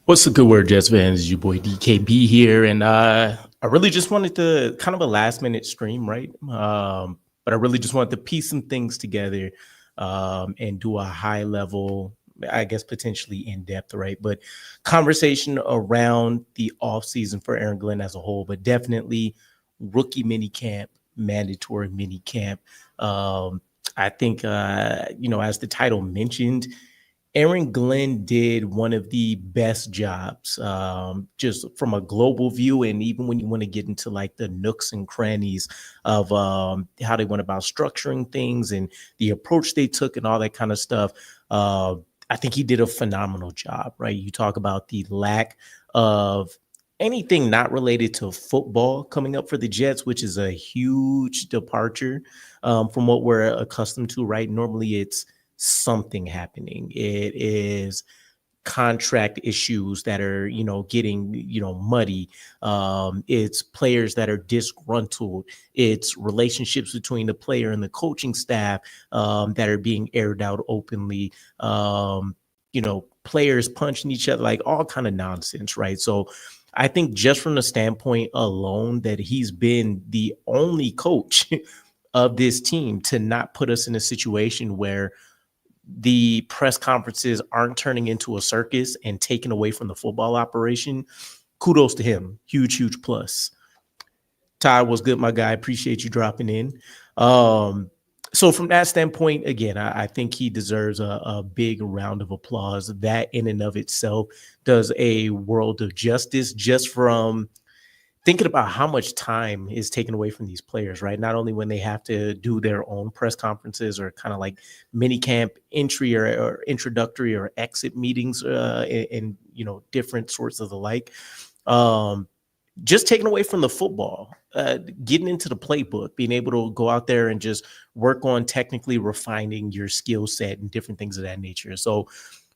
What's the good word, Jets fans? It's your boy DKB here, and I really just wanted to kind of a last minute stream, right? But I really just wanted to piece some things together and do a high level, I guess potentially in depth, right? But conversation around the off season for Aaron Glenn as a whole, but definitely rookie mini camp, mandatory mini camp. I think as the title mentioned, Aaron Glenn did one of the best jobs, just from a global view, and even when you want to get into like the nooks and crannies of how they went about structuring things and the approach they took and all that kind of stuff. I think he did a phenomenal job, right? You talk about the lack of anything not related to football coming up for the Jets, which is a huge departure from what we're accustomed to, right? Normally it's something happening. It is contract issues that are, getting, muddy. It's players that are disgruntled. It's relationships between the player and the coaching staff that are being aired out openly. Players punching each other, like all kind of nonsense, right? So I think just from the standpoint alone that he's been the only coach of this team to not put us in a situation where the press conferences aren't turning into a circus and taken away from the football operation. Kudos to him. Huge, huge plus. Ty, what's good, my guy? Appreciate you dropping in. So from that standpoint, again, I think he deserves a big round of applause. That in and of itself does a world of justice just from thinking about how much time is taken away from these players, right? Not only when they have to do their own press conferences or kind of like mini camp entry or introductory or exit meetings and different sorts of the like. Just taken away from the football, getting into the playbook, being able to go out there and just work on technically refining your skill set and different things of that nature. So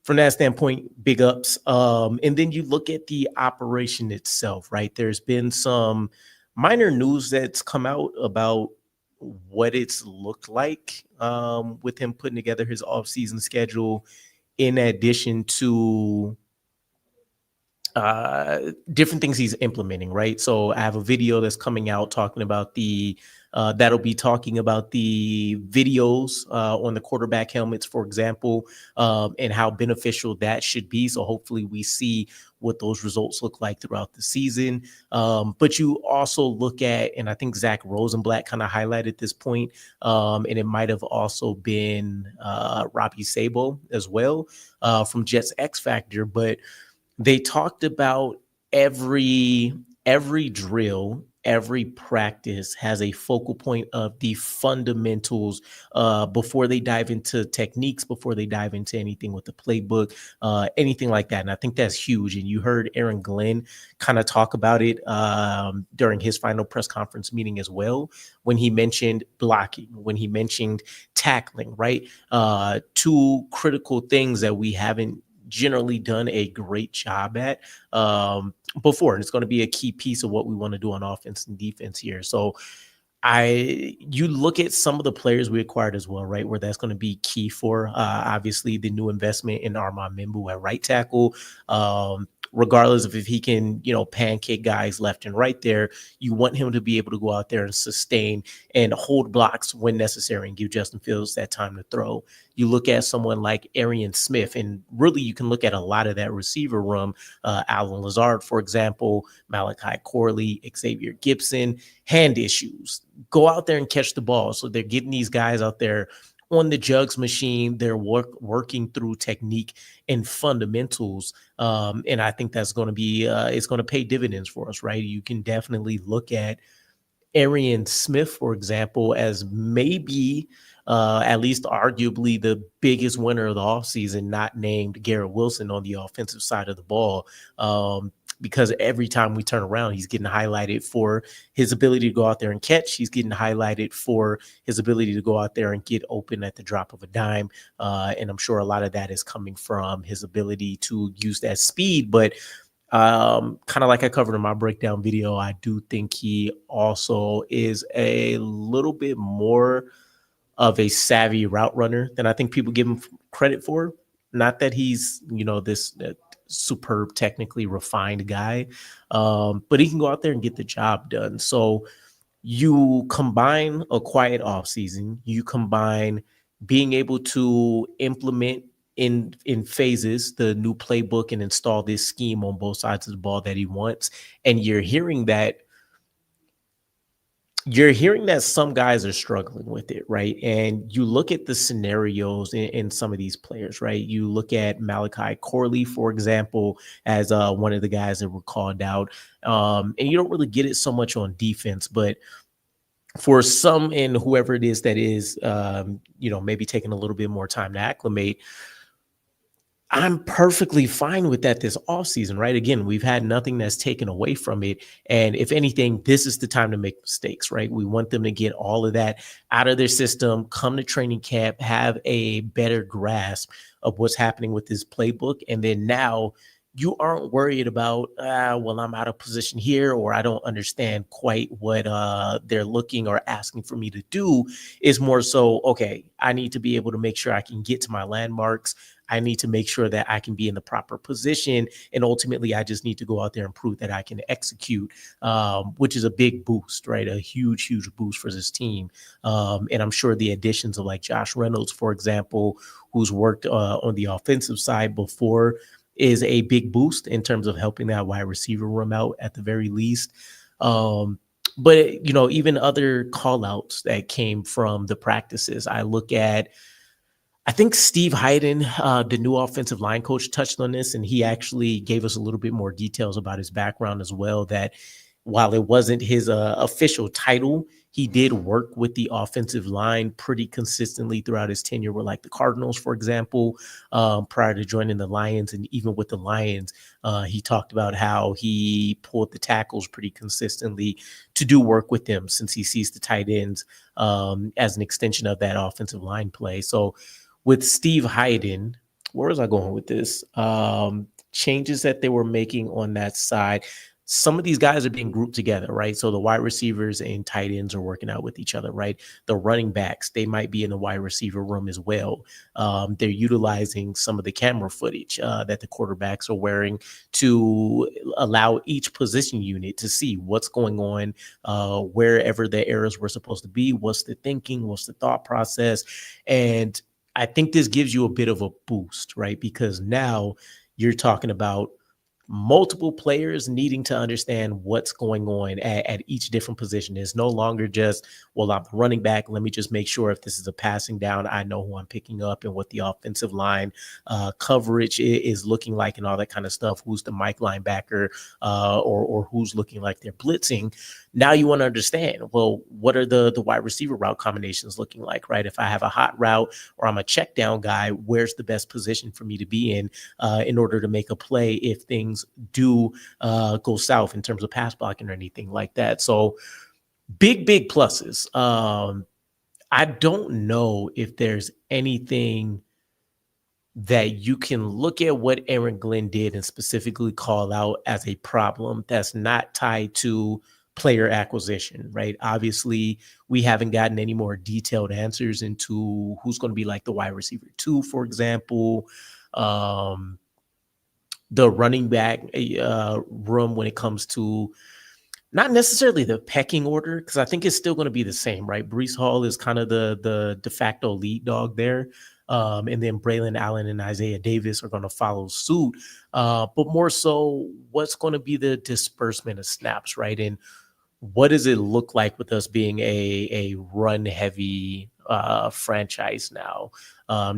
from that standpoint, big ups. And then you look at the operation itself, right? There's been some minor news that's come out about what it's looked like with him putting together his offseason schedule, in addition to different things he's implementing, right? So I have a video that's coming out talking about that'll be talking about the videos on the quarterback helmets, for example, and how beneficial that should be. So hopefully we see what those results look like throughout the season. But you also look at, and I think Zach Rosenblatt kind of highlighted this point, and it might have also been Robbie Sabo as well from Jets X Factor, but they talked about every drill, every practice has a focal point of the fundamentals before they dive into techniques, before they dive into anything with the playbook, anything like that. And I think that's huge. And you heard Aaron Glenn kind of talk about it during his final press conference meeting as well, when he mentioned blocking, when he mentioned tackling, right? Two critical things that we haven't generally done a great job at before, and it's going to be a key piece of what we want to do on offense and defense here. So you look at some of the players we acquired as well, right, where that's going to be key for obviously the new investment in Armand Mimbu at right tackle. Regardless of if he can, pancake guys left and right there, you want him to be able to go out there and sustain and hold blocks when necessary and give Justin Fields that time to throw. You look at someone like Arian Smith, and really you can look at a lot of that receiver room. Alan Lazard, for example, Malachi Corley, Xavier Gibson, hand issues. Go out there and catch the ball. So they're getting these guys out there on the jugs machine. They're working through technique and fundamentals. And I think that's going to be, it's going to pay dividends for us, right? You can definitely look at Arian Smith, for example, as maybe at least arguably the biggest winner of the offseason, not named Garrett Wilson on the offensive side of the ball. Because every time we turn around, he's getting highlighted for his ability to go out there and catch. He's getting highlighted for his ability to go out there and get open at the drop of a dime. And I'm sure a lot of that is coming from his ability to use that speed. But kind of like I covered in my breakdown video, I do think he also is a little bit more of a savvy route runner than I think people give him credit for. Not that he's, this superb, technically refined guy, but he can go out there and get the job done. So you combine a quiet offseason, you combine being able to implement in phases the new playbook and install this scheme on both sides of the ball that he wants, and you're hearing that some guys are struggling with it, right? And you look at the scenarios in some of these players, right? You look at Malachi Corley, for example, as one of the guys that were called out. And you don't really get it so much on defense, but for some and whoever it is that is, maybe taking a little bit more time to acclimate, I'm perfectly fine with that this offseason, right? Again, we've had nothing that's taken away from it. And if anything, this is the time to make mistakes, right? We want them to get all of that out of their system, come to training camp, have a better grasp of what's happening with this playbook. And then now you aren't worried about, well, I'm out of position here, or I don't understand quite what they're looking or asking for me to do. Is more so, okay, I need to be able to make sure I can get to my landmarks. I need to make sure that I can be in the proper position. And ultimately, I just need to go out there and prove that I can execute, which is a big boost, right? A huge, huge boost for this team. And I'm sure the additions of like Josh Reynolds, for example, who's worked on the offensive side before, is a big boost in terms of helping that wide receiver room out at the very least. But, even other call outs that came from the practices, I think Steve Hayden, the new offensive line coach, touched on this, and he actually gave us a little bit more details about his background as well, that while it wasn't his official title, he did work with the offensive line pretty consistently throughout his tenure with like the Cardinals, for example, prior to joining the Lions. And even with the Lions, he talked about how he pulled the tackles pretty consistently to do work with them, since he sees the tight ends as an extension of that offensive line play. So with Steve Hayden, where was I going with this? Changes that they were making on that side. Some of these guys are being grouped together, right? So the wide receivers and tight ends are working out with each other, right? The running backs, they might be in the wide receiver room as well. They're utilizing some of the camera footage that the quarterbacks are wearing to allow each position unit to see what's going on, wherever the errors were supposed to be, what's the thinking, what's the thought process. And I think this gives you a bit of a boost, right? Because now you're talking about multiple players needing to understand what's going on at each different position. Is no longer just, well, I'm the running back, let me just make sure if this is a passing down, I know who I'm picking up and what the offensive line coverage is looking like and all that kind of stuff. Who's the Mike linebacker or who's looking like they're blitzing. Now you want to understand, well, what are the wide receiver route combinations looking like, right? If I have a hot route or I'm a check down guy, where's the best position for me to be in order to make a play if things do go south in terms of pass blocking or anything like that. So big pluses. I don't know if there's anything that you can look at what Aaron Glenn did and specifically call out as a problem that's not tied to player acquisition, right? Obviously, we haven't gotten any more detailed answers into who's going to be like the wide receiver 2, for example. The running back room when it comes to not necessarily the pecking order, because I think it's still going to be the same, right? Breece Hall is kind of the de facto lead dog there. And then Braylon Allen and Isaiah Davis are going to follow suit. But more so, what's going to be the disbursement of snaps, right? And what does it look like with us being a run-heavy franchise now?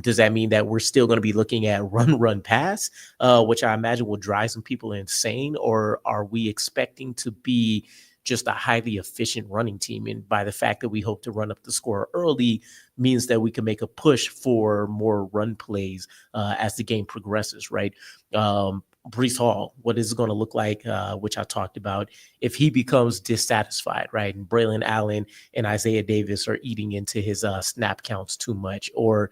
Does that mean that we're still going to be looking at run, pass, which I imagine will drive some people insane? Or are we expecting to be just a highly efficient running team? And by the fact that we hope to run up the score early means that we can make a push for more run plays as the game progresses, right? Breece Hall, what is it going to look like, which I talked about, if he becomes dissatisfied, right? And Braylon Allen and Isaiah Davis are eating into his snap counts too much. Or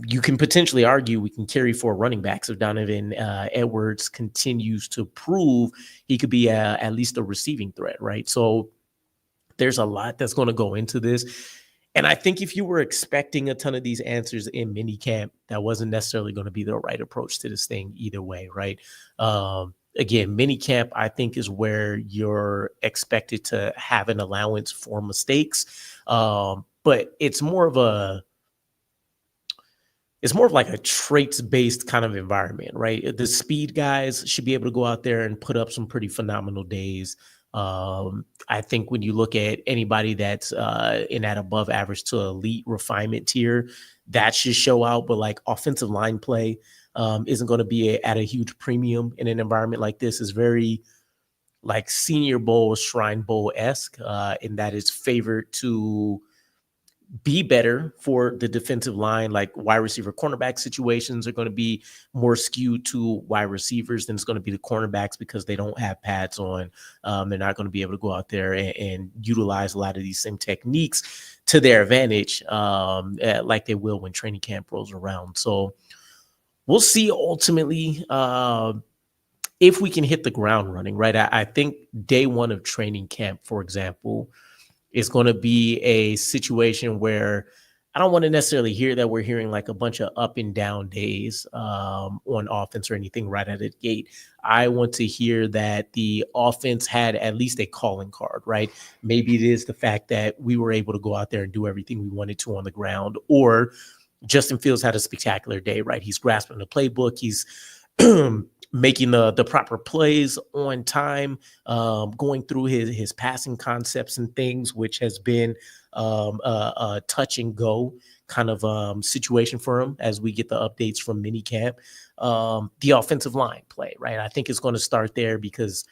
you can potentially argue we can carry 4 running backs if Donovan Edwards continues to prove he could be at least a receiving threat, right? So there's a lot that's going to go into this. And I think if you were expecting a ton of these answers in minicamp, that wasn't necessarily going to be the right approach to this thing either way, right? Again, minicamp, I think, is where you're expected to have an allowance for mistakes. But it's more of like a traits based kind of environment, right? The speed guys should be able to go out there and put up some pretty phenomenal days. I think when you look at anybody that's in that above average to elite refinement tier, that should show out. But like offensive line play isn't going to be at a huge premium in an environment like this. Is very like Senior Bowl, Shrine Bowl esque, in that it's favored to be better for the defensive line. Like wide receiver cornerback situations are going to be more skewed to wide receivers than it's going to be the cornerbacks because they don't have pads on. They're not going to be able to go out there and utilize a lot of these same techniques to their advantage, like they will when training camp rolls around. So we'll see ultimately if we can hit the ground running, right? I think day one of training camp, for example, is going to be a situation where I don't want to necessarily hear that we're hearing like a bunch of up and down days on offense or anything right out of the gate. I want to hear that the offense had at least a calling card, right? Maybe it is the fact that we were able to go out there and do everything we wanted to on the ground, or Justin Fields had a spectacular day, right? He's grasping the playbook. He's making the proper plays on time, going through his passing concepts and things, which has been a touch and go kind of situation for him as we get the updates from minicamp. The offensive line play, right? I think it's going to start there because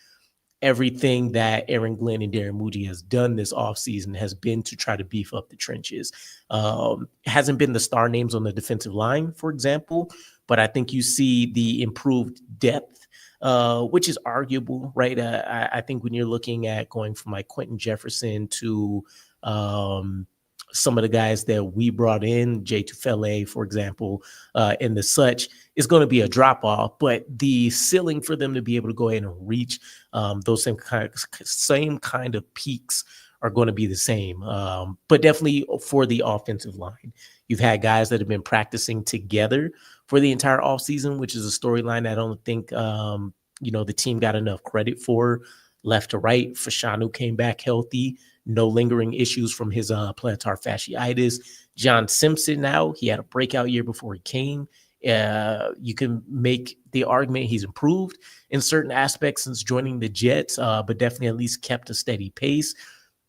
everything that Aaron Glenn and Darren Moody has done this offseason has been to try to beef up the trenches. Hasn't been the star names on the defensive line, for example, but I think you see the improved depth, which is arguable, right? I think when you're looking at going from like Quentin Jefferson to some of the guys that we brought in, Jay Tufele, for example, and the such, is going to be a drop off, but the ceiling for them to be able to go ahead and reach those same kind of peaks are going to be the same. But definitely for the offensive line, you've had guys that have been practicing together for the entire offseason, which is a storyline I don't think the team got enough credit for. Left to right, Fashanu came back healthy. No lingering issues from his plantar fasciitis. John Simpson now, he had a breakout year before he came. You can make the argument he's improved in certain aspects since joining the Jets, but definitely at least kept a steady pace.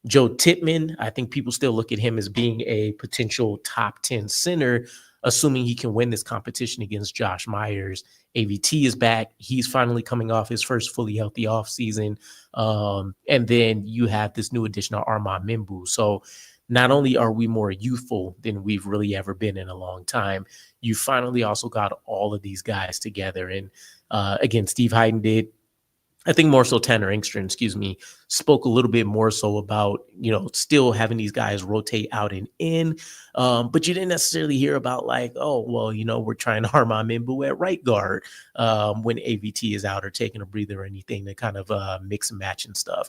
Joe Tippmann, I think people still look at him as being a potential top 10 center, assuming he can win this competition against Josh Myers. AVT is back. He's finally coming off his first fully healthy offseason. And then you have this new addition of Armand Mimbu. So not only are we more youthful than we've really ever been in a long time, you finally also got all of these guys together. And again, Steve Hyden did, I think more so Tanner Engstrom, spoke a little bit more so about, still having these guys rotate out and in. But you didn't necessarily hear about like, oh, well, we're trying to harm Mimbu at right guard when AVT is out or taking a breather or anything to kind of mix and match and stuff.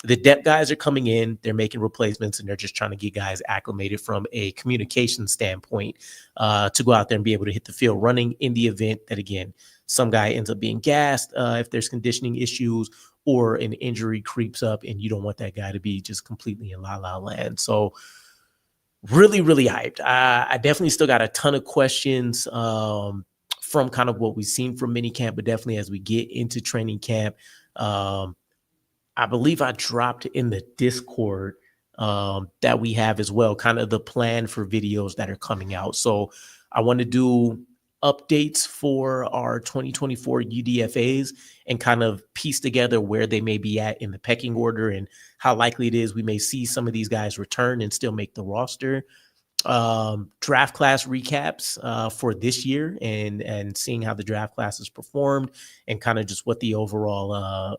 The depth guys are coming in, they're making replacements, and they're just trying to get guys acclimated from a communication standpoint to go out there and be able to hit the field running in the event that, again, some guy ends up being gassed if there's conditioning issues or an injury creeps up and you don't want that guy to be just completely in la-la land. So really, really hyped. I definitely still got a ton of questions from kind of what we've seen from minicamp, but definitely as we get into training camp, I believe I dropped in the Discord that we have as well, kind of the plan for videos that are coming out. So I want to do updates for our 2024 UDFAs and kind of piece together where they may be at in the pecking order and how likely it is we may see some of these guys return and still make the roster. Draft class recaps for this year and seeing how the draft class has performed and kind of just what the overall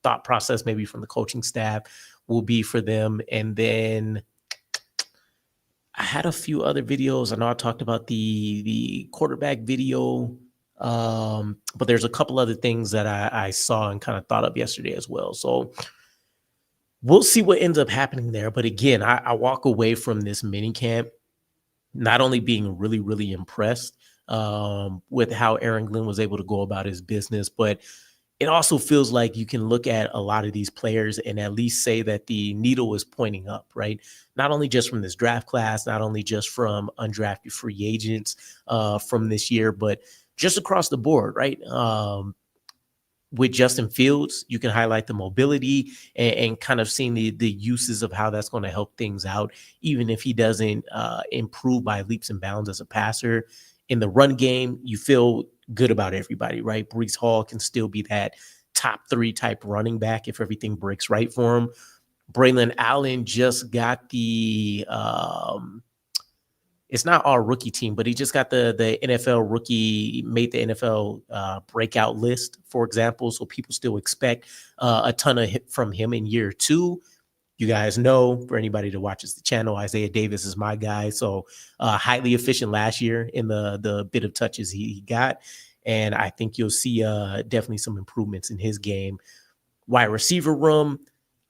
thought process maybe from the coaching staff will be for them. And then I had a few other videos. I know I talked about the quarterback video, but there's a couple other things that I saw and kind of thought of yesterday as well. So We'll see what ends up happening there. But again, I walk away from this mini camp not only being really, really impressed with how Aaron Glenn was able to go about his business, but it also feels like you can look at a lot of these players and at least say that the needle is pointing up, right? Not only just from this draft class, not only just from undrafted free agents from this year, but just across the board, right? With Justin Fields, you can highlight the mobility and kind of seeing the uses of how that's going to help things out, even if he doesn't improve by leaps and bounds as a passer. In the run game, you feel good about everybody, right? Breece Hall can still be that top 3 type running back if everything breaks right for him. Braylon Allen just got the it's not our rookie team, but he just got the NFL rookie, made the NFL breakout list, for example. So people still expect a ton of hit from him in year 2. You guys know, for anybody that watches the channel, Isaiah Davis is my guy. So highly efficient last year in the bit of touches he got. And I think you'll see definitely some improvements in his game. Wide receiver room,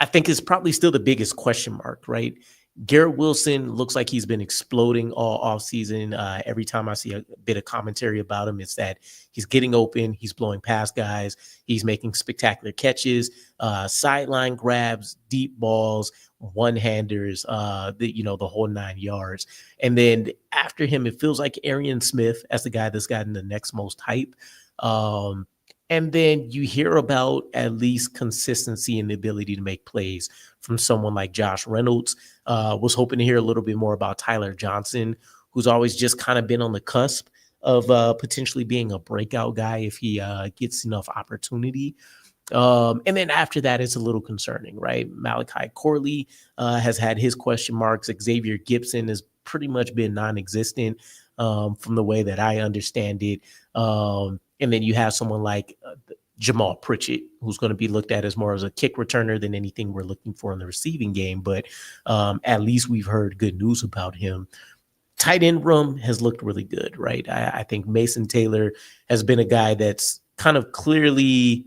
I think is probably still the biggest question mark, right? Garrett Wilson looks like he's been exploding all offseason. Every time I see a bit of commentary about him, it's that he's getting open, he's blowing past guys, he's making spectacular catches, sideline grabs, deep balls, one-handers, the whole 9 yards. And then after him, it feels like Arian Smith as the guy that's gotten the next most hype. And then you hear about at least consistency and the ability to make plays from someone like Josh Reynolds. Was hoping to hear a little bit more about Tyler Johnson, who's always just kind of been on the cusp of potentially being a breakout guy if he gets enough opportunity. And then after that, it's a little concerning, right? Malachi Corley has had his question marks. Xavier Gibson has pretty much been non-existent from the way that I understand it. And then you have someone like Jamal Pritchett, who's going to be looked at as more as a kick returner than anything we're looking for in the receiving game. But at least we've heard good news about him. Tight end room has looked really good, right? I think Mason Taylor has been a guy that's kind of clearly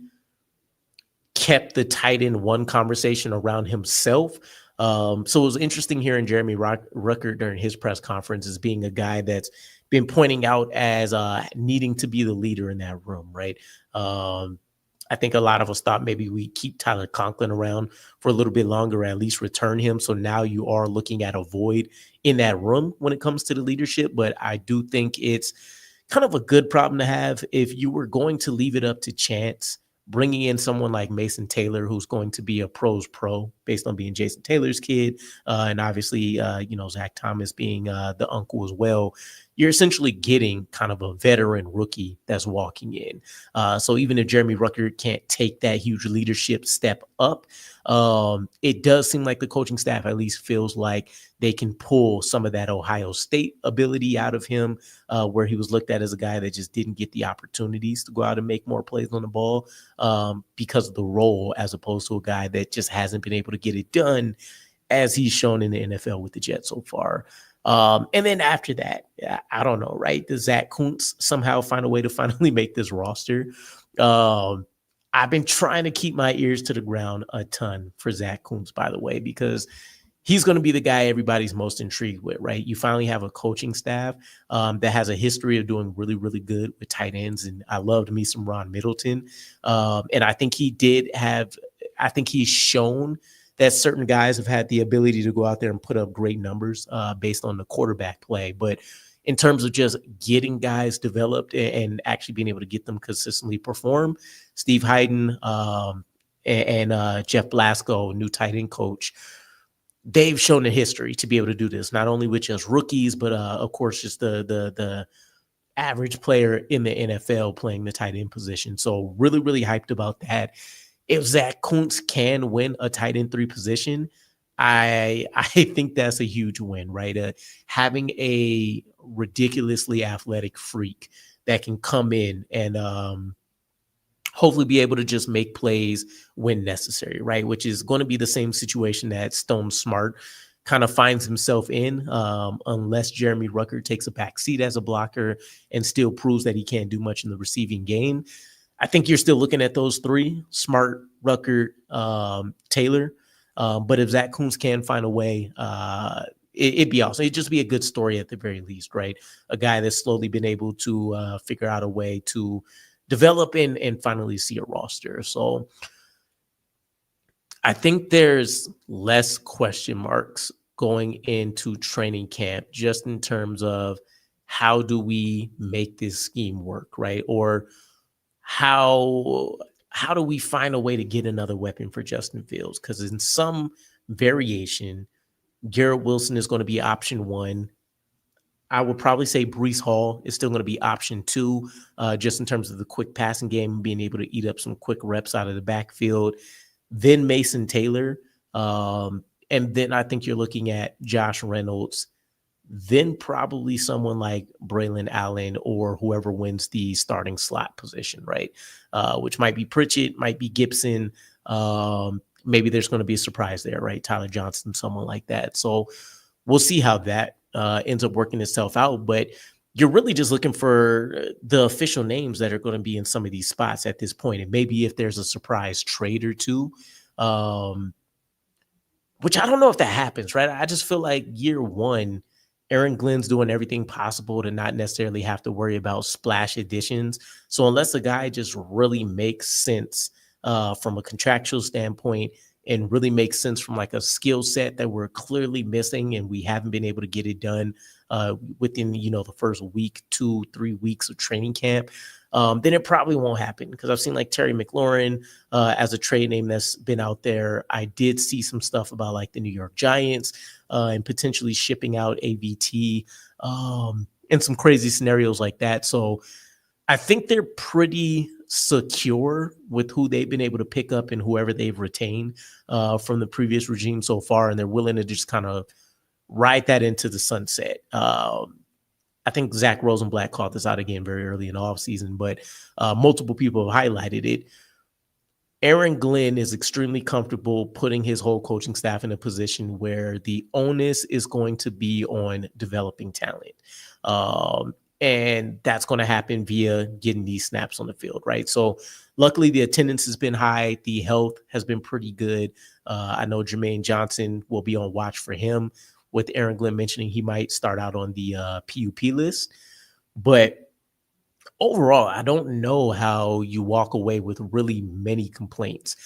kept the tight end 1 conversation around himself. So it was interesting hearing Jeremy Rucker during his press conference as being a guy that's been pointing out as needing to be the leader in that room, right? I think a lot of us thought maybe we keep Tyler Conklin around for a little bit longer, or at least return him. So now you are looking at a void in that room when it comes to the leadership. But I do think it's kind of a good problem to have if you were going to leave it up to chance. Bringing in someone like Mason Taylor, who's going to be a pro's pro based on being Jason Taylor's kid, and obviously, Zach Thomas being the uncle as well, you're essentially getting kind of a veteran rookie that's walking in. So even if Jeremy Rucker can't take that huge leadership step up, it does seem like the coaching staff at least feels like they can pull some of that Ohio State ability out of him, where he was looked at as a guy that just didn't get the opportunities to go out and make more plays on the ball because of the role, as opposed to a guy that just hasn't been able to get it done as he's shown in the NFL with the Jets so far. And then after that, I don't know, right? Does Zach Kuntz somehow find a way to finally make this roster? I've been trying to keep my ears to the ground a ton for Zach Kuntz, by the way, because he's going to be the guy everybody's most intrigued with, right? You finally have a coaching staff that has a history of doing really, really good with tight ends. And I loved me some Ron Middleton. And I think he's shown that certain guys have had the ability to go out there and put up great numbers based on the quarterback play. But in terms of just getting guys developed and actually being able to get them consistently perform, Steve Hayden and Jeff Blasco, new tight end coach, they've shown the history to be able to do this, not only with just rookies, but of course, just the average player in the NFL playing the tight end position. So really, really hyped about that. If Zach Kuntz can win a tight end 3 position, I think that's a huge win, right? Having a ridiculously athletic freak that can come in and hopefully be able to just make plays when necessary, right? Which is going to be the same situation that Stone Smart kind of finds himself in, unless Jeremy Rucker takes a back seat as a blocker and still proves that he can't do much in the receiving game. I think you're still looking at those 3, Smart, Rucker, Taylor. But if Zach Kuntz can find a way, it'd be awesome. It'd just be a good story at the very least, right? A guy that's slowly been able to figure out a way to develop and finally see a roster. So I think there's less question marks going into training camp, just in terms of how do we make this scheme work, right? Or how how do we find a way to get another weapon for Justin Fields? Because in some variation, Garrett Wilson is going to be option one. I would probably say Breece Hall is still going to be option two, just in terms of the quick passing game and being able to eat up some quick reps out of the backfield. Then Mason Taylor. And then I think you're looking at Josh Reynolds, then probably someone like Braylon Allen or whoever wins the starting slot position, right? Which might be Pritchett, might be Gibson. Maybe there's going to be a surprise there, right? Tyler Johnson, someone like that. So we'll see how that ends up working itself out. But you're really just looking for the official names that are going to be in some of these spots at this point. And maybe if there's a surprise trade or two, which I don't know if that happens, right? I just feel like year one, Aaron Glenn's doing everything possible to not necessarily have to worry about splash additions. So unless a guy just really makes sense from a contractual standpoint and really makes sense from like a skill set that we're clearly missing and we haven't been able to get it done within, the first week, 2-3 weeks of training camp, then it probably won't happen. Because I've seen like Terry McLaurin as a trade name that's been out there. I did see some stuff about like the New York Giants and potentially shipping out AVT and some crazy scenarios like that. So I think they're pretty secure with who they've been able to pick up and whoever they've retained from the previous regime so far. And they're willing to just kind of ride that into the sunset. I think Zach Rosenblatt called this out again very early in the offseason, but multiple people have highlighted it. Aaron Glenn is extremely comfortable putting his whole coaching staff in a position where the onus is going to be on developing talent. And that's going to happen via getting these snaps on the field, right? So luckily the attendance has been high. The health has been pretty good. I know Jermaine Johnson will be on watch for him, with Aaron Glenn mentioning he might start out on the PUP list. But overall, I don't know how you walk away with really many complaints.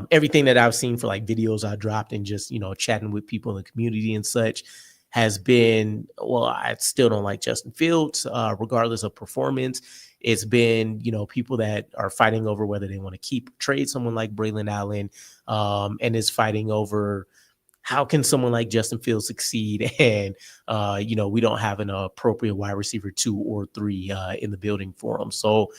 Everything that I've seen for like videos I dropped and just, chatting with people in the community and such has been, well, I still don't like Justin Fields, regardless of performance. It's been, people that are fighting over whether they want to keep or trade someone like Braylon Allen, and is fighting over how can someone like Justin Fields succeed? And, we don't have an appropriate wide receiver 2 or 3 in the building for him. So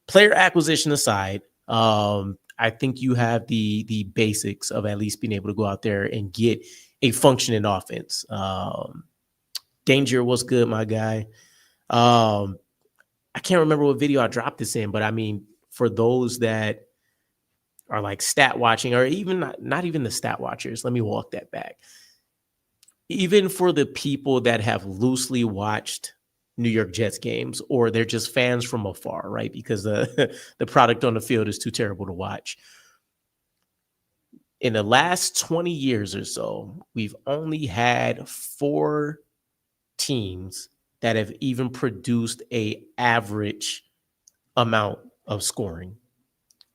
player acquisition aside, I think you have the basics of at least being able to go out there and get a functioning offense. Danger was good, my guy. I can't remember what video I dropped this in, but I mean, for those that are like stat watching, or even not even the stat watchers, let me walk that back. Even for the people that have loosely watched New York Jets games, or they're just fans from afar, right? Because the product on the field is too terrible to watch. In the last 20 years or so, we've only had 4 teams that have even produced a average amount of scoring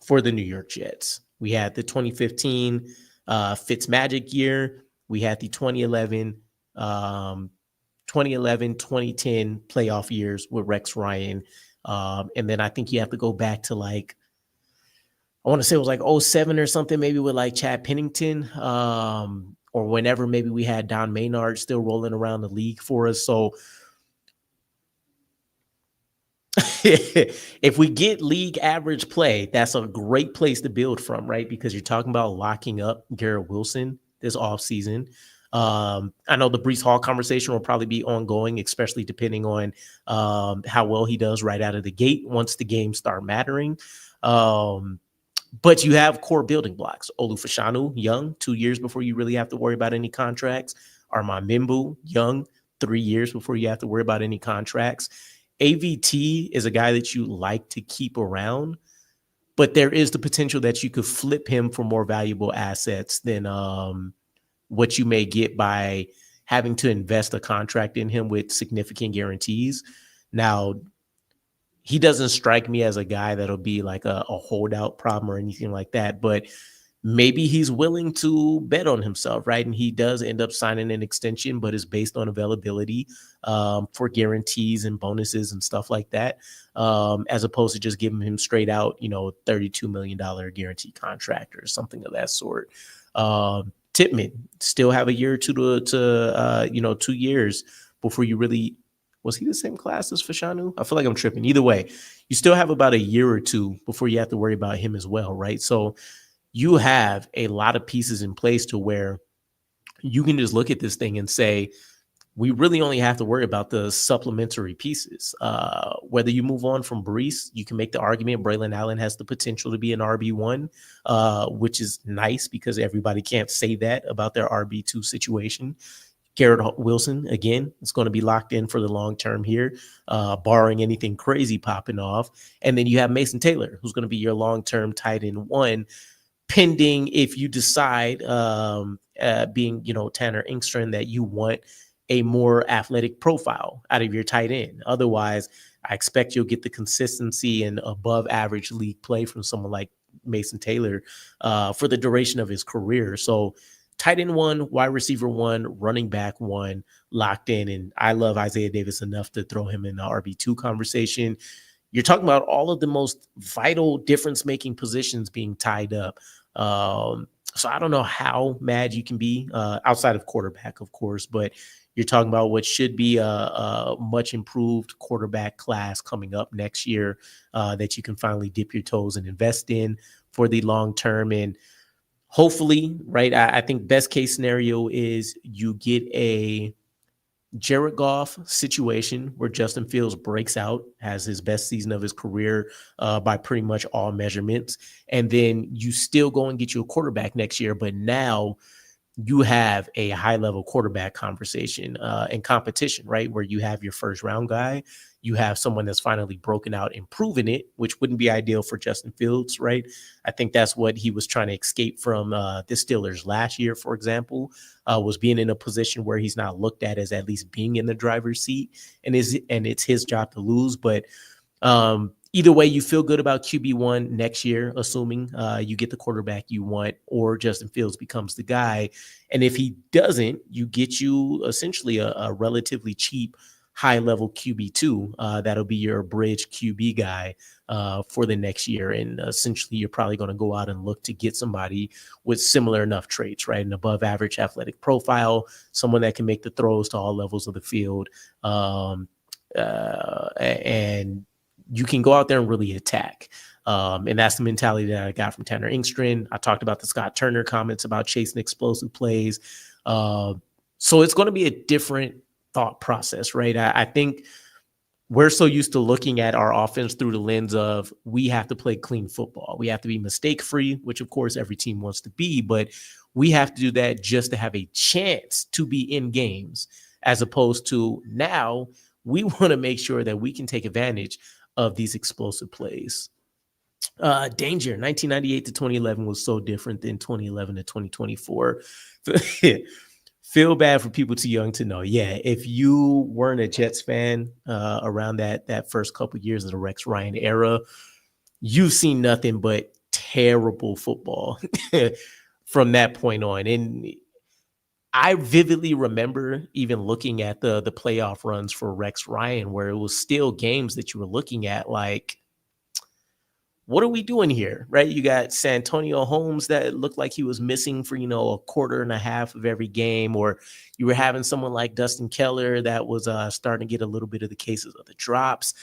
for the New York Jets. We had the 2015 Fitzmagic year. We had the 2011, 2010 playoff years with Rex Ryan. And then I think you have to go back to like, I want to say it was like 07 or something, maybe with like Chad Pennington, or whenever maybe we had Don Maynard still rolling around the league for us. So if we get league average play, that's a great place to build from, right? Because you're talking about locking up Garrett Wilson this offseason. I know the Breece Hall conversation will probably be ongoing, especially depending on how well he does right out of the gate once the games start mattering. But you have core building blocks. Olu Fashanu, young, 2 years before you really have to worry about any contracts. Armand Mimbu, young, 3 years before you have to worry about any contracts. AVT is a guy that you like to keep around, but there is the potential that you could flip him for more valuable assets than what you may get by having to invest a contract in him with significant guarantees. Now, he doesn't strike me as a guy that'll be like a holdout problem or anything like that, but maybe he's willing to bet on himself, right? And he does end up signing an extension, but it's based on availability for guarantees and bonuses and stuff like that, as opposed to just giving him straight out, $32 million guarantee contract or something of that sort. Titman still have a year or two to 2 years before you really. Was he the same class as Fashanu? I feel like I'm tripping. Either way, you still have about a year or two before you have to worry about him as well, right? So you have a lot of pieces in place to where you can just look at this thing and say, we really only have to worry about the supplementary pieces. Whether you move on from Breece, you can make the argument Braylon Allen has the potential to be an RB1, which is nice because everybody can't say that about their RB2 situation. Garrett Wilson, again, is going to be locked in for the long term here, barring anything crazy popping off. And then you have Mason Taylor, who's going to be your long-term tight end one, pending if you decide, being, Tanner Engstrand, that you want a more athletic profile out of your tight end. Otherwise, I expect you'll get the consistency and above average league play from someone like Mason Taylor for the duration of his career. So tight end one, wide receiver one, running back one, locked in. And I love Isaiah Davis enough to throw him in the RB2 conversation. You're talking about all of the most vital difference-making positions being tied up. So I don't know how mad you can be outside of quarterback, of course, but you're talking about what should be a much improved quarterback class coming up next year that you can finally dip your toes and invest in for the long term. And hopefully, right, I think best case scenario is you get a Jared Goff situation where Justin Fields breaks out, has his best season of his career by pretty much all measurements. And then you still go and get you a quarterback next year, but now you have a high-level quarterback conversation and competition, right, where you have your first-round guy. You have someone that's finally broken out and proven it, which wouldn't be ideal for Justin Fields, right? I think that's what he was trying to escape from the Steelers last year, for example, was being in a position where he's not looked at as at least being in the driver's seat, and it's his job to lose. But either way, you feel good about QB1 next year, assuming you get the quarterback you want or Justin Fields becomes the guy. And if he doesn't, you get you essentially a relatively cheap high-level QB2 that'll be your bridge QB guy for the next year. And essentially, you're probably going to go out and look to get somebody with similar enough traits, right? An above-average athletic profile, someone that can make the throws to all levels of the field, and you can go out there and really attack. And that's the mentality that I got from Tanner Engstrand. I talked about the Scott Turner comments about chasing explosive plays. So it's going to be a different thought process, right? I think we're so used to looking at our offense through the lens of we have to play clean football. We have to be mistake-free, which of course every team wants to be, but we have to do that just to have a chance to be in games, as opposed to now we want to make sure that we can take advantage of these explosive plays. Danger, 1998 to 2011 was so different than 2011 to 2024. Feel bad for people too young to know. Yeah, if you weren't a Jets fan around that first couple of years of the Rex Ryan era, you've seen nothing but terrible football from that point on. And I vividly remember even looking at the playoff runs for Rex Ryan, where it was still games that you were looking at like, what are we doing here, right? You got Santonio Holmes that looked like he was missing for, a quarter and a half of every game, or you were having someone like Dustin Keller that was starting to get a little bit of the cases of the drops.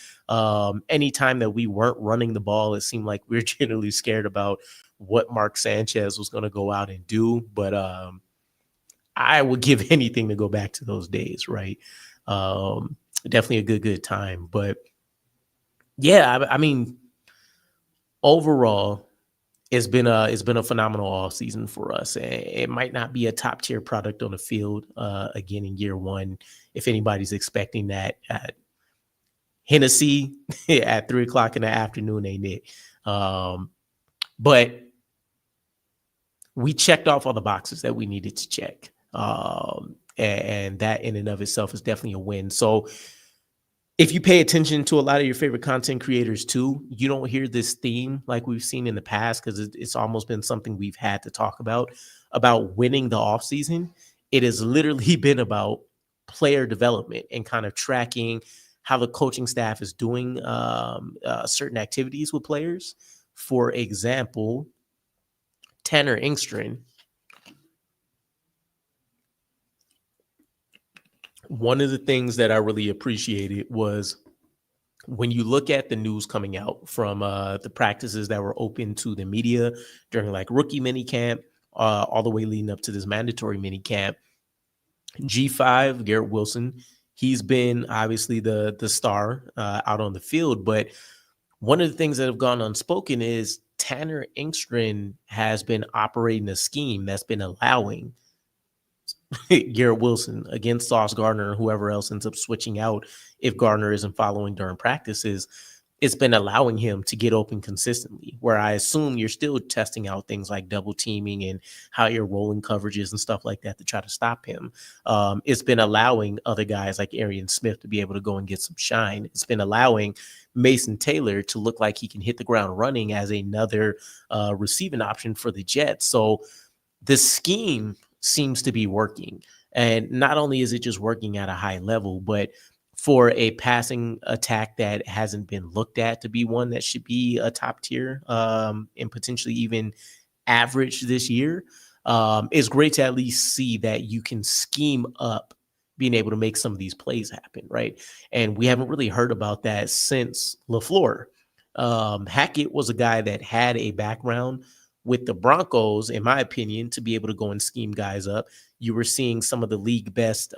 Anytime that we weren't running the ball, it seemed like we were generally scared about what Mark Sanchez was going to go out and do. But I would give anything to go back to those days, right? Definitely a good time. But yeah, I mean, overall, it's been a phenomenal off season for us. It might not be a top tier product on the field again in year one. If anybody's expecting that, Hennessy at 3:00 in the afternoon ain't it. But we checked off all the boxes that we needed to check. And that in and of itself is definitely a win. So if you pay attention to a lot of your favorite content creators too, you don't hear this theme like we've seen in the past, because it's almost been something we've had to talk about winning the offseason. It has literally been about player development and kind of tracking how the coaching staff is doing certain activities with players. For example, Tanner Engstrand, one of the things that I really appreciated was when you look at the news coming out from the practices that were open to the media during like rookie minicamp, all the way leading up to this mandatory minicamp, G5, Garrett Wilson, he's been obviously the star out on the field. But one of the things that have gone unspoken is Tanner Engstrand has been operating a scheme that's been allowing Garrett Wilson against Sauce Gardner or whoever else ends up switching out if Gardner isn't following during practices. It's been allowing him to get open consistently, where I assume you're still testing out things like double teaming and how you're rolling coverages and stuff like that to try to stop him. It's been allowing other guys like Arian Smith to be able to go and get some shine. It's been allowing Mason Taylor to look like he can hit the ground running as another receiving option for the Jets. So the scheme seems to be working. And not only is it just working at a high level, but for a passing attack that hasn't been looked at to be one that should be a top tier and potentially even average this year, it's great to at least see that you can scheme up being able to make some of these plays happen, right? And we haven't really heard about that since LaFleur. Hackett was a guy that had a background with the Broncos, in my opinion, to be able to go and scheme guys up. You were seeing some of the league best.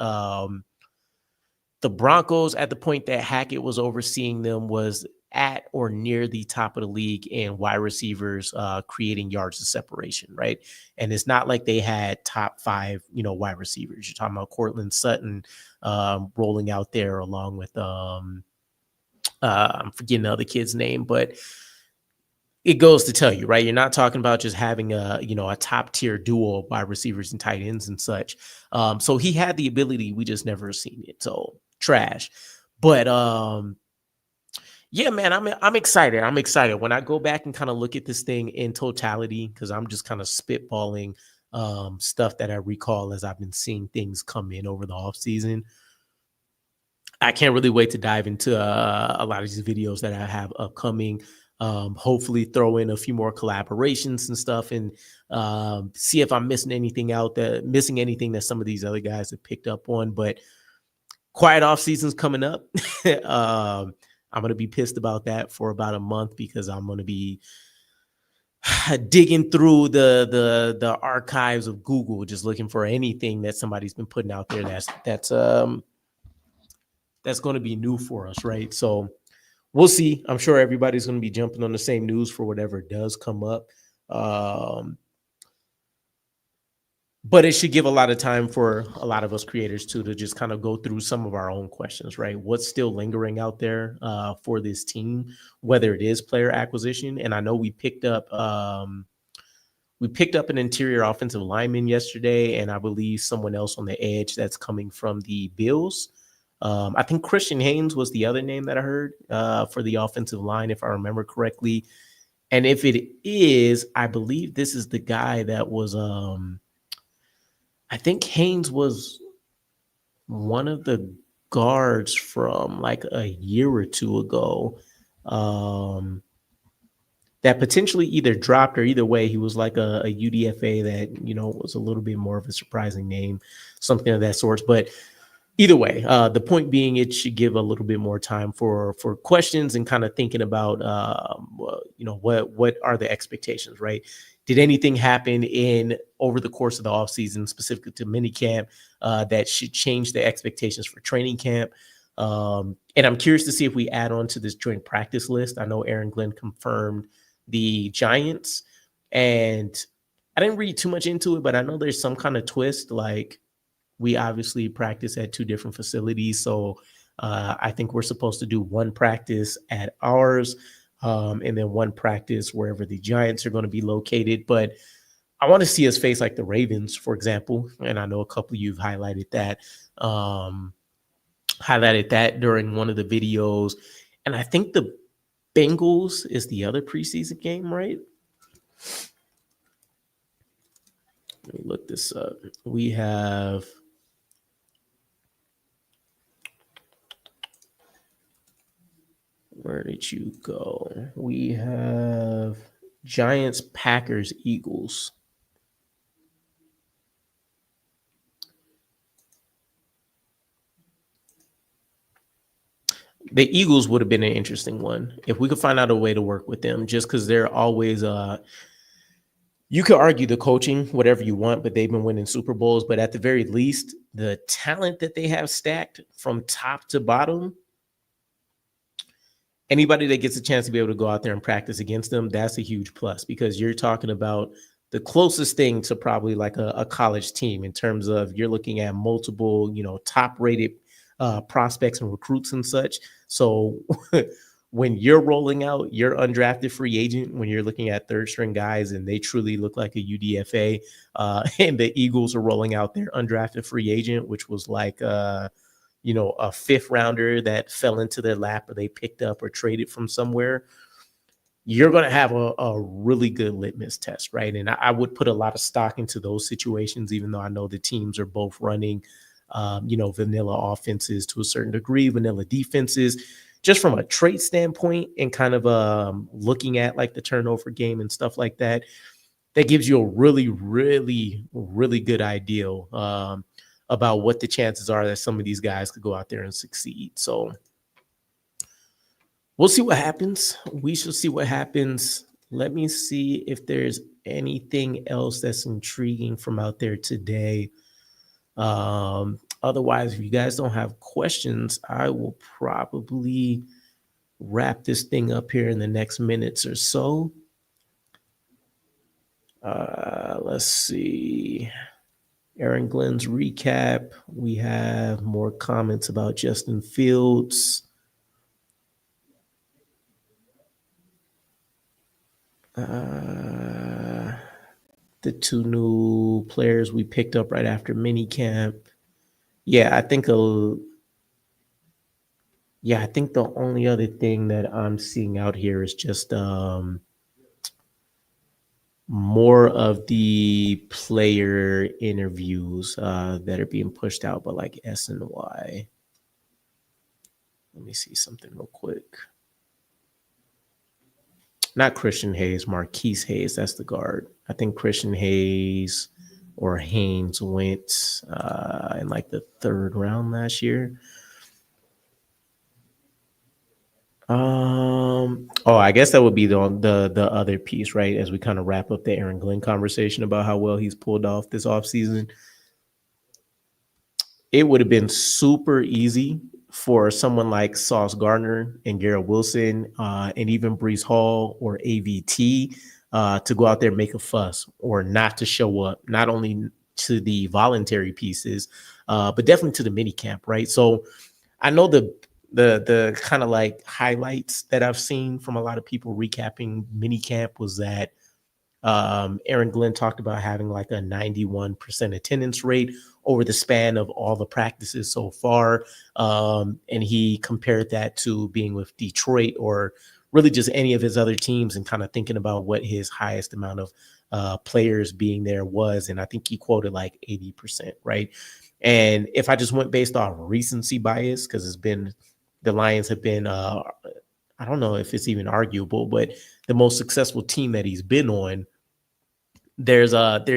The Broncos, at the point that Hackett was overseeing them, was at or near the top of the league in wide receivers creating yards of separation, right? And it's not like they had top 5, wide receivers. You're talking about Cortland Sutton rolling out there along with I'm forgetting the other kid's name, but it goes to tell you, right? You're not talking about just having a top tier duo of wide receivers and tight ends and such. So he had the ability, we just never seen it. So trash. But yeah, man, I'm excited. I'm excited when I go back and kind of look at this thing in totality, because I'm just kind of spitballing stuff that I recall as I've been seeing things come in over the offseason. I can't really wait to dive into a lot of these videos that I have upcoming. Hopefully throw in a few more collaborations and stuff, and see if I'm missing anything that some of these other guys have picked up on. But quiet off season's coming up. I'm going to be pissed about that for about a month, because I'm going to be digging through the archives of Google, just looking for anything that somebody's been putting out there that's going to be new for us, right? So we'll see. I'm sure everybody's going to be jumping on the same news for whatever does come up. But it should give a lot of time for a lot of us creators too to just kind of go through some of our own questions, right? What's still lingering out there for this team, whether it is player acquisition. And I know we picked up an interior offensive lineman yesterday, and I believe someone else on the edge that's coming from the Bills. I think Christian Haynes was the other name that I heard for the offensive line, if I remember correctly. And if it is, I believe this is the guy that was I think Haynes was one of the guards from like a year or two ago that potentially either dropped, or either way, he was like a UDFA that, was a little bit more of a surprising name, something of that sort. But either way, the point being, it should give a little bit more time for questions and kind of thinking about, what are the expectations, right? Did anything happen over the course of the offseason, specifically to minicamp, that should change the expectations for training camp? And I'm curious to see if we add on to this joint practice list. I know Aaron Glenn confirmed the Giants, and I didn't read too much into it, but I know there's some kind of twist. Like, we obviously practice at 2 different facilities, so I think we're supposed to do one practice at ours. and then one practice wherever the Giants are going to be located. But I want to see us face like the Ravens, for example. And I know a couple of you've highlighted that during one of the videos. And I think the Bengals is the other preseason game, right? Let me look this up. We have where did you go? We have Giants, Packers, Eagles. The Eagles would have been an interesting one if we could find out a way to work with them, just because they're always you could argue the coaching, whatever you want, but they've been winning Super Bowls. But at the very least, the talent that they have stacked from top to bottom, anybody that gets a chance to be able to go out there and practice against them, that's a huge plus, because you're talking about the closest thing to probably like a college team in terms of you're looking at multiple, top rated prospects and recruits and such. So when you're rolling out your undrafted free agent, when you're looking at third string guys and they truly look like a UDFA, and the Eagles are rolling out their undrafted free agent, which was like a fifth rounder that fell into their lap or they picked up or traded from somewhere, you're going to have a really good litmus test, right? And I would put a lot of stock into those situations, even though I know the teams are both running, vanilla offenses to a certain degree, vanilla defenses, just from a trait standpoint and kind of looking at like the turnover game and stuff like that. That gives you a really, really, really good idea about what the chances are that some of these guys could go out there and succeed. So we'll see what happens. We shall see what happens. Let me see if there's anything else that's intriguing from out there today. Otherwise, if you guys don't have questions, I will probably wrap this thing up here in the next minutes or so. Let's see. Aaron Glenn's recap. We have more comments about Justin Fields. The two new players we picked up right after minicamp. Yeah, I think the only other thing that I'm seeing out here is just more of the player interviews that are being pushed out by like S and Y. Let me see something real quick. Not Christian Hayes, Marquise Hayes. That's the guard. I think Christian Hayes or Haynes went in like the third round last year. I guess that would be the other piece, right? As we kind of wrap up the Aaron Glenn conversation about how well he's pulled off this offseason. It would have been super easy for someone like Sauce Gardner and Garrett Wilson and even Breece Hall or AVT to go out there and make a fuss or not to show up, not only to the voluntary pieces, but definitely to the mini camp, right? So I know the kind of like highlights that I've seen from a lot of people recapping mini camp was that Aaron Glenn talked about having like a 91% attendance rate over the span of all the practices so far. And he compared that to being with Detroit or really just any of his other teams and kind of thinking about what his highest amount of players being there was. And I think he quoted like 80%, right? And if I just went based off recency bias, because the Lions have been, I don't know if it's even arguable, but the most successful team that he's been on, there's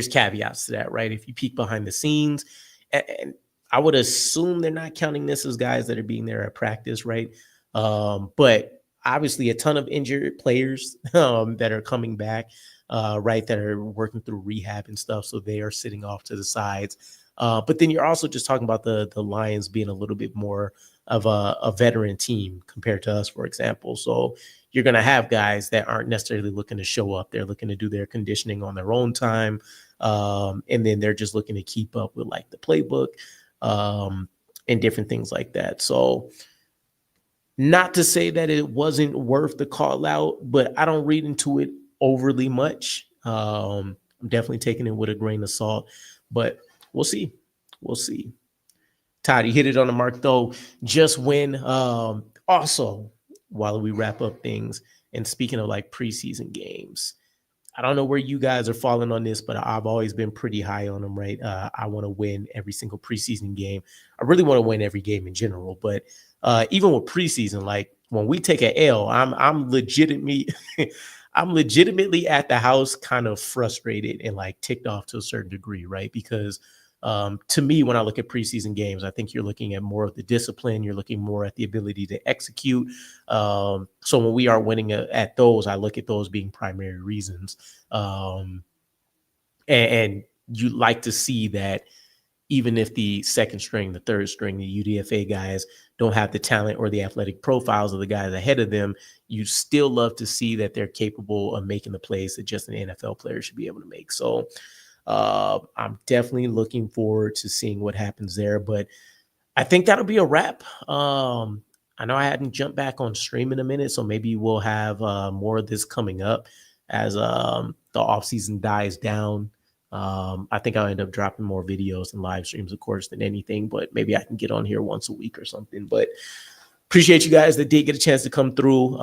caveats to that, right? If you peek behind the scenes, and I would assume they're not counting this as guys that are being there at practice, right? But obviously a ton of injured players that are coming back, right, that are working through rehab and stuff, so they are sitting off to the sides. But then you're also just talking about the Lions being a little bit more of a veteran team compared to us, for example. So you're going to have guys that aren't necessarily looking to show up. They're looking to do their conditioning on their own time. And then they're just looking to keep up with like the playbook and different things like that. So Not to say that it wasn't worth the call out, but I don't read into it overly much. I'm definitely taking it with a grain of salt, but we'll see. We'll see. Todd, you hit it on the mark though. Just when also while we wrap up things, and speaking of like preseason games, I don't know where you guys are falling on this, but I've always been pretty high on them, right? I want to win every single preseason game. I really want to win every game in general, but even with preseason, like when we take a L, I'm legitimately I'm legitimately at the house kind of frustrated and like ticked off to a certain degree, right? Because to me, when I look at preseason games, I think you're looking at more of the discipline. You're looking more at the ability to execute. So when we are winning at those, I look at those being primary reasons. And you like to see that even if the second string, the third string, the UDFA guys don't have the talent or the athletic profiles of the guys ahead of them, you still love to see that they're capable of making the plays that just an NFL player should be able to make. So I'm definitely looking forward to seeing what happens there. But I think that'll be a wrap. I know I hadn't jumped back on stream in a minute, so maybe we'll have more of this coming up as the offseason dies down. I think I'll end up dropping more videos and live streams, of course, than anything, but maybe I can get on here once a week or something. But appreciate you guys that did get a chance to come through.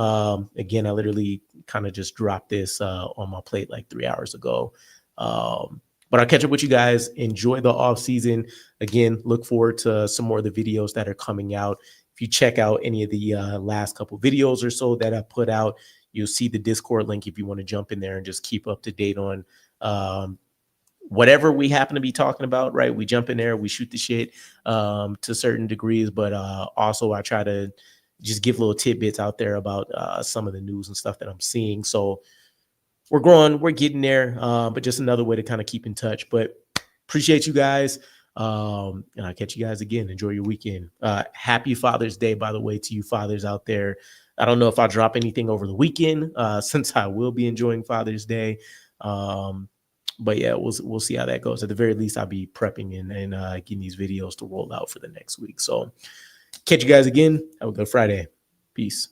Again, I literally kind of just dropped this on my plate like 3 hours ago. But I'll catch up with you guys. Enjoy the off season. Again, look forward to some more of the videos that are coming out. If you check out any of the last couple videos or so that I put out, you'll see the Discord link if you want to jump in there and just keep up to date on whatever we happen to be talking about, right? We jump in there, we shoot the shit to certain degrees, but also I try to just give little tidbits out there about some of the news and stuff that I'm seeing. So we're growing, we're getting there, but just another way to kind of keep in touch. But appreciate you guys. And I'll catch you guys again. Enjoy your weekend. Happy Father's Day, by the way, to you fathers out there. I don't know if I'll drop anything over the weekend since I will be enjoying Father's Day. But yeah, we'll see how that goes. At the very least, I'll be prepping and getting these videos to roll out for the next week. So catch you guys again. Have a good Friday. Peace.